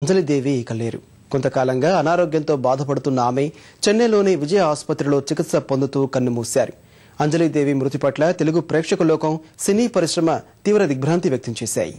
అంజలిదేవి ఇక లేరు. కొంతకాలంగా అనారోగ్యంతో బాధపడుతున్న ఆమె చెన్నైలోని విజయ ఆసుపత్రిలో చికిత్స పొందుతూ కన్నుమూశారు. అంజలిదేవి మృతి పట్ల తెలుగు ప్రేక్షక లోకం, సినీ పరిశ్రమ తీవ్ర దిగ్భ్రాంతి వ్యక్తం చేశాయి.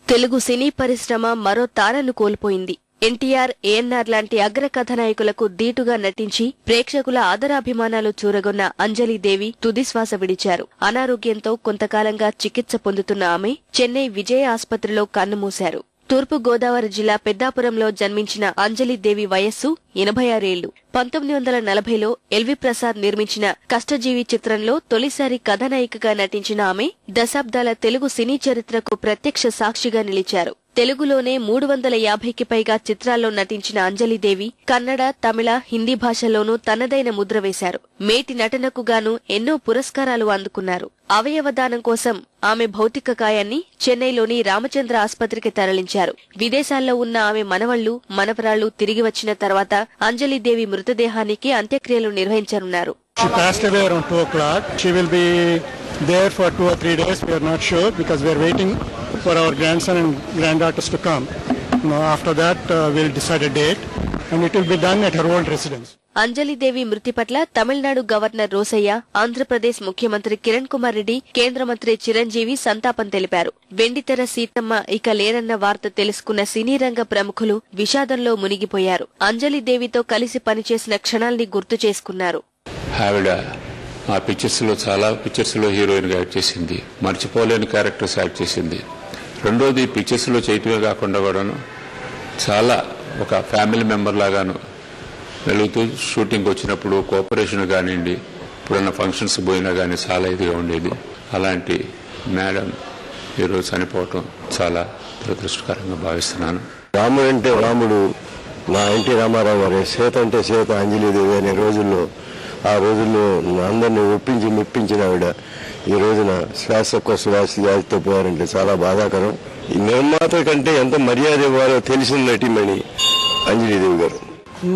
తెలుగు సినీ పరిశ్రమ మరో తారను కోల్పోయింది. ఎన్టీఆర్, ఏఎన్ఆర్ లాంటి అగ్ర కథానాయకులకు దీటుగా నటించి ప్రేక్షకుల ఆదరాభిమానాలు చూరగొన్న అంజలిదేవి తుదిశ్వాస విడిచారు. అనారోగ్యంతో కొంతకాలంగా చికిత్స పొందుతున్న ఆమె చెన్నై విజయ ఆసుపత్రిలో కన్నుమూశారు. తూర్పు గోదావరి జిల్లా పెద్దాపురంలో జన్మించిన అంజలిదేవి వయస్సు 86 ఏళ్లు. 1940లో ఎల్వి ప్రసాద్ నిర్మించిన కష్టజీవి చిత్రంలో తొలిసారి కథానాయికగా నటించిన ఆమె దశాబ్దాల తెలుగు సినీ చరిత్రకు ప్రత్యక్ష సాక్షిగా నిలిచారు. తెలుగులోనే 350కి పైగా చిత్రాల్లో నటించిన అంజలిదేవి కన్నడ, తమిళ, హిందీ భాషల్లోనూ తనదైన ముద్ర వేశారు. మేటి నటనకు గాను ఎన్నో పురస్కారాలు అందుకున్నారు. అవయవదానం కోసం ఆమె భౌతిక కాయాన్ని చెన్నైలోని రామచంద్ర ఆసుపత్రికి తరలించారు. విదేశాల్లో ఉన్న ఆమె మనవళ్లు, మనవరాళ్లు తిరిగి వచ్చిన తర్వాత అంజలిదేవి మృతదేహానికి అంత్యక్రియలు నిర్వహించనున్నారు. She passed away around 2 o'clock. She will be there for 2 or 3 days. We are not sure because we are waiting for our grandson and granddaughters to come. After that, we'll decide a date and it will be done at her own residence. Anjali Devi మృతి పట్ల Tamil Nadu governor Rosaiah, Andhra Pradesh ముఖ్యమంత్రి కిరణ్ కుమార్ రెడ్డి, కేంద్ర మంత్రి చిరంజీవి సంతాపం తెలిపారు. వెండితెర సీతమ్మ ఇక లేరన్న వార్త తెలుసుకున్న సినీ రంగ ప్రముఖులు విషాదంలో మునిగిపోయారు. అంజలిదేవితో కలిసి పనిచేసిన క్షణాల్ని గుర్తు చేసుకున్నారు. ఆవిడ ఆ చాలా పిక్చర్స్ లో హీరోయిన్ గా యాక్ట్ చేసింది. మర్చిపోలేని క్యారెక్టర్స్ యాక్ట్ చేసింది. రెండోది పిక్చర్స్ లో చేయటమే కాకుండా కూడాను చాలా ఒక ఫ్యామిలీ మెంబర్ లాగాను వెలుగుతూ షూటింగ్ వచ్చినప్పుడు కోఆపరేషన్ కానివ్వండి, ఇప్పుడున్న ఫంక్షన్స్ పోయినా కానీ చాలా ఇదిగా ఉండేది. అలాంటి మేడం ఈరోజు చనిపోవటం చాలా దురదృష్టకరంగా భావిస్తున్నాను. రాముడు అంటే రాముడు, మా ఎన్టీ రామారావు గారు, సీత అంటే సీత, అంజలిదేవి అనే రోజుల్లో ఆ రోజుల్లో అందరినీ ఒప్పించి మెప్పించిన ఆవిడ ఈ రోజున శ్వాసకు శ్వాస వ్యాధితో పోయారంటే చాలా బాధాకరం. ఈ నిర్మాత కంటే ఎంత మర్యాద ఇవ్వాలో తెలిసిన నటిమణి అంజలిదేవి గారు.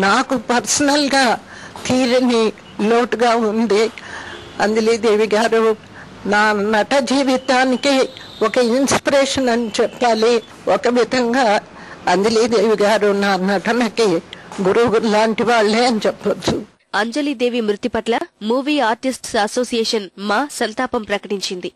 నాకు పర్సనల్ గా తీరని లోటుగా ఉంది. అంజలిదేవి గారు నా నట జీవితానికి ఒక ఇన్స్పిరేషన్ అని చెప్పాలి. ఒక విధంగా అంజలిదేవి గారు నా నటనకి గురువు లాంటి వాళ్లే అని చెప్పొచ్చు. అంజలిదేవి మృతి పట్ల మూవీ ఆర్టిస్ట్స్ అసోసియేషన్ మా సంతాపం ప్రకటించింది.